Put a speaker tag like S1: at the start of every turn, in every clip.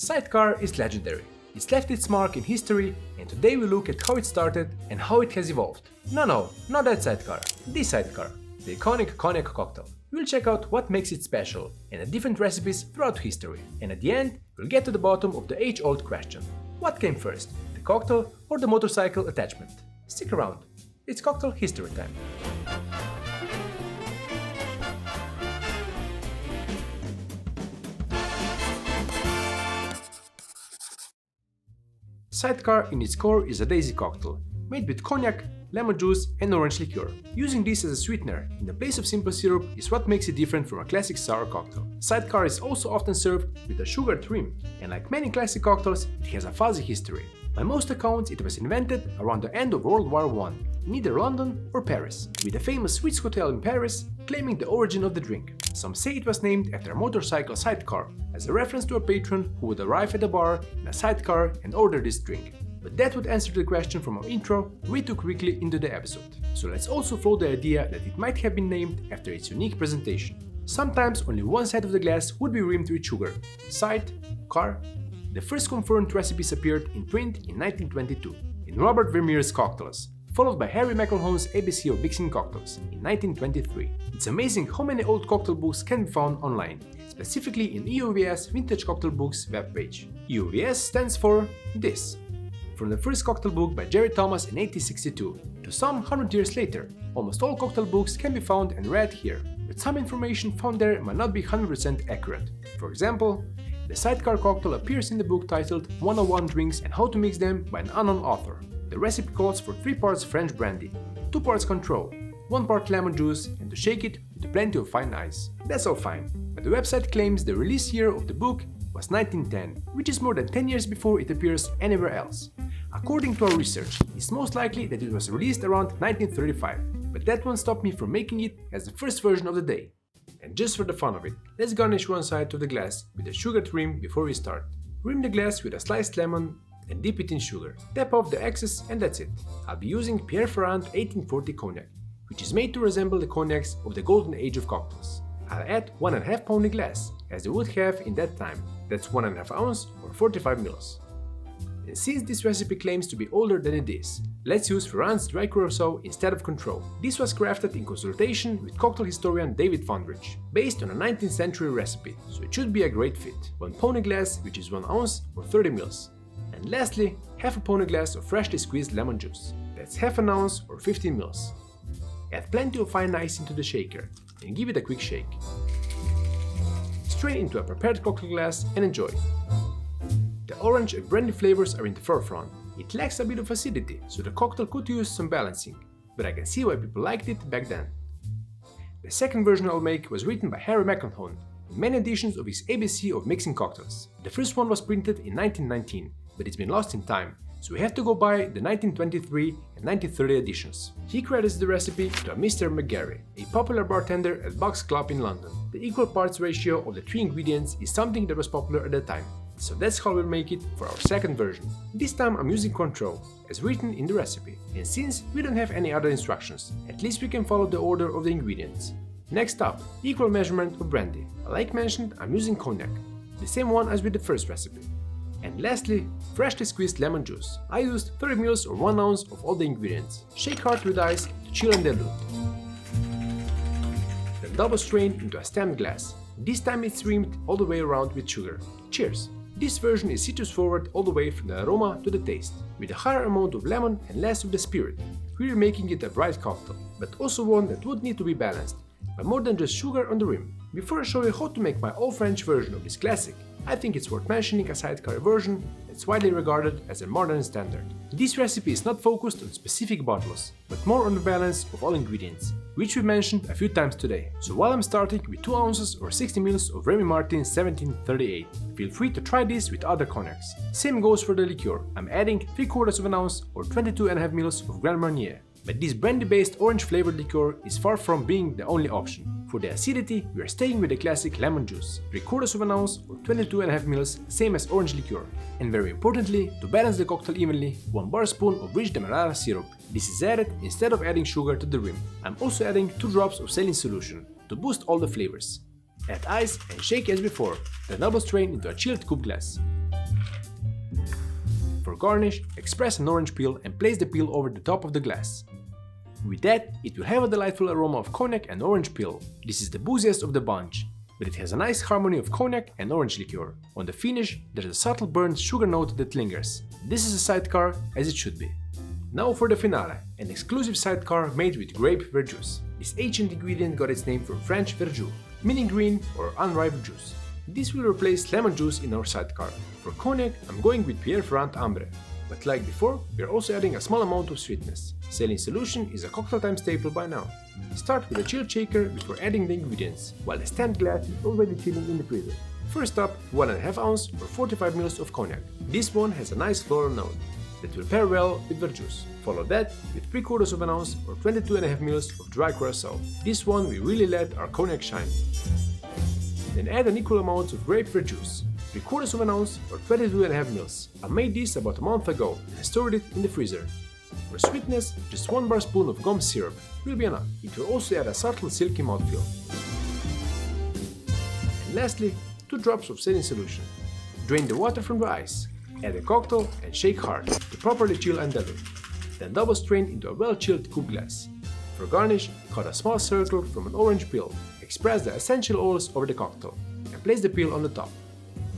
S1: Sidecar is legendary. It's left its mark in history, and today we look at how it started and how it has evolved. No, not that Sidecar. This Sidecar, the iconic Cognac cocktail. We'll check out what makes it special and the different recipes throughout history. And at the end, we'll get to the bottom of the age-old question. What came first, the cocktail or the motorcycle attachment? Stick around. It's cocktail history time. Sidecar in its core is a daisy cocktail, made with cognac, lemon juice and orange liqueur. Using this as a sweetener in the place of simple syrup is what makes it different from a classic sour cocktail. Sidecar is also often served with a sugared rim, and like many classic cocktails, it has a fuzzy history. By most accounts, it was invented around the end of World War I, in either London or Paris, with the famous Swiss hotel in Paris claiming the origin of the drink. Some say it was named after a motorcycle sidecar, as a reference to a patron who would arrive at a bar in a sidecar and order this drink. But that would answer the question from our intro way too quickly into the episode. So let's also throw the idea that it might have been named after its unique presentation. Sometimes only one side of the glass would be rimmed with sugar. Side, car. The first confirmed recipes appeared in print in 1922 in Robert Vermeer's Cocktails, followed by Harry McElhone's ABC of Mixing Cocktails in 1923. It's amazing how many old cocktail books can be found online, specifically in EOVS Vintage Cocktail Books webpage. EOVS stands for this. From the first cocktail book by Jerry Thomas in 1862 to some 100 years later, almost all cocktail books can be found and read here, but some information found there might not be 100% accurate. For example, the Sidecar cocktail appears in the book titled 101 Drinks and How to Mix Them by an unknown author. The recipe calls for 3 parts French brandy, 2 parts Control, 1 part lemon juice, and to shake it with plenty of fine ice. That's all fine, but the website claims the release year of the book was 1910, which is more than 10 years before it appears anywhere else. According to our research, it's most likely that it was released around 1935, but that won't stop me from making it as the first version of the day. And just for the fun of it, let's garnish one side of the glass with a sugared rim before we start. Rim the glass with a sliced lemon and dip it in sugar. Tap off the excess and that's it. I'll be using Pierre Ferrand 1840 Cognac, which is made to resemble the cognacs of the golden age of cocktails. I'll add 1.5 pound a glass, as they would have in that time. That's 1.5 ounce or 45 mils. And since this recipe claims to be older than it is, let's use Ferrand's Dry Curacao instead of Control. This was crafted in consultation with cocktail historian David Fondrich, based on a 19th century recipe, so it should be a great fit. 1 pound a glass, which is 1 ounce or 30 mils. And lastly, half a pound a glass of freshly squeezed lemon juice. That's half an ounce or 15 mils. Add plenty of fine ice into the shaker and give it a quick shake. Strain into a prepared cocktail glass and enjoy. The orange and brandy flavors are in the forefront. It lacks a bit of acidity, so the cocktail could use some balancing, but I can see why people liked it back then. The second version I'll make was written by Harry McElhone in many editions of his ABC of Mixing Cocktails. The first one was printed in 1919, but it's been lost in time, so we have to go by the 1923 and 1930 editions. He credits the recipe to a Mr. McGarry, a popular bartender at Buck's Club in London. The equal parts ratio of the 3 ingredients is something that was popular at the time, so that's how we'll make it for our second version. This time I'm using Control, as written in the recipe, and since we don't have any other instructions, at least we can follow the order of the ingredients. Next up, equal measurement of brandy. Like mentioned, I'm using Cognac, the same one as with the first recipe. And lastly, freshly squeezed lemon juice. I used 30 ml or 1 ounce of all the ingredients. Shake hard with ice to chill and dilute. Then double strain into a stamped glass. This time it's rimmed all the way around with sugar. Cheers! This version is citrus forward all the way from the aroma to the taste, with a higher amount of lemon and less of the spirit, really making it a bright cocktail, but also one that would need to be balanced, by more than just sugar on the rim. Before I show you how to make my all-French version of this classic, I think it's worth mentioning a Sidecar version that's widely regarded as a modern standard. This recipe is not focused on specific bottles, but more on the balance of all ingredients, which we mentioned a few times today. So while I'm starting with 2 ounces or 60 ml of Remy Martin 1738, feel free to try this with other cognacs. Same goes for the liqueur. I'm adding 3/4 of an ounce or 22.5 ml of Grand Marnier. But this brandy-based orange-flavored liqueur is far from being the only option. For the acidity, we are staying with the classic lemon juice, 3/4 of an ounce or 22.5 ml, same as orange liqueur. And very importantly, to balance the cocktail evenly, 1 bar spoon of rich demerara syrup. This is added instead of adding sugar to the rim. I'm also adding 2 drops of saline solution to boost all the flavors. Add ice and shake as before, then double strain into a chilled coupe glass. For garnish, express an orange peel and place the peel over the top of the glass. With that, it will have a delightful aroma of cognac and orange peel. This is the booziest of the bunch, but it has a nice harmony of cognac and orange liqueur. On the finish, there's a subtle burnt sugar note that lingers. This is a sidecar as it should be. Now for the finale, an exclusive sidecar made with grape verjuice. This ancient ingredient got its name from French verjus, meaning green or unripe juice. This will replace lemon juice in our sidecar. For cognac, I'm going with Pierre Ferrand Ambre. But like before, we are also adding a small amount of sweetness. Saline solution is a cocktail time staple by now. Start with a chilled shaker before adding the ingredients, while the stand glass is already chilling in the freezer. First up, 1.5 ounce or 45 ml of cognac. This one has a nice floral note that will pair well with verjuice. Follow that with 3/4 ounce or 22.5 ml of dry curacao. This one will really let our cognac shine. Then add an equal amount of grape verjuice, 3/4 ounce or 22.5 ml. I made this about a month ago and stored it in the freezer. For sweetness, just 1 bar spoon of gum syrup will be enough. It will also add a subtle silky mouthfeel. And lastly, 2 drops of saline solution. Drain the water from the ice, add the cocktail and shake hard to properly chill and dilute. Then double strain into a well-chilled coupe glass. For garnish, cut a small circle from an orange peel, express the essential oils over the cocktail, and place the peel on the top.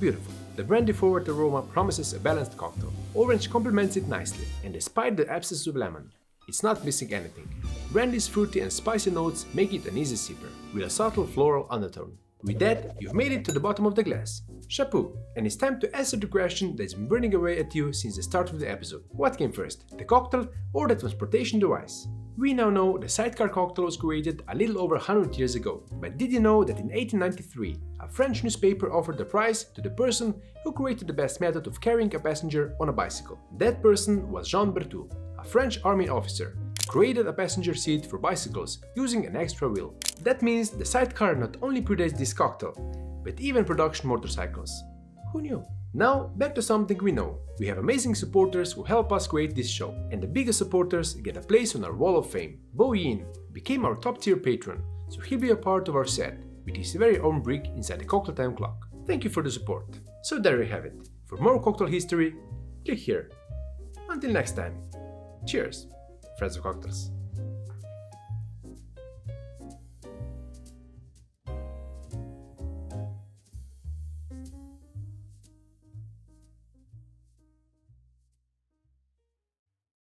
S1: Beautiful. The brandy-forward aroma promises a balanced cocktail. Orange complements it nicely, and despite the absence of lemon, it's not missing anything. Brandy's fruity and spicy notes make it an easy sipper, with a subtle floral undertone. With that, you've made it to the bottom of the glass. Chapeau! And it's time to answer the question that's been burning away at you since the start of the episode. What came first, the cocktail or the transportation device? We now know the sidecar cocktail was created a little over 100 years ago, but did you know that in 1893, a French newspaper offered the prize to the person who created the best method of carrying a passenger on a bicycle? That person was Jean Berthoud, a French army officer, who created a passenger seat for bicycles using an extra wheel. That means the sidecar not only predates this cocktail, but even production motorcycles. Who knew? Now, back to something we know. We have amazing supporters who help us create this show, and the biggest supporters get a place on our wall of fame. Bo Yin became our top tier patron, so he'll be a part of our set, with his very own brick inside the cocktail time clock. Thank you for the support. So there you have it. For more cocktail history, click here. Until next time, cheers, friends of cocktails.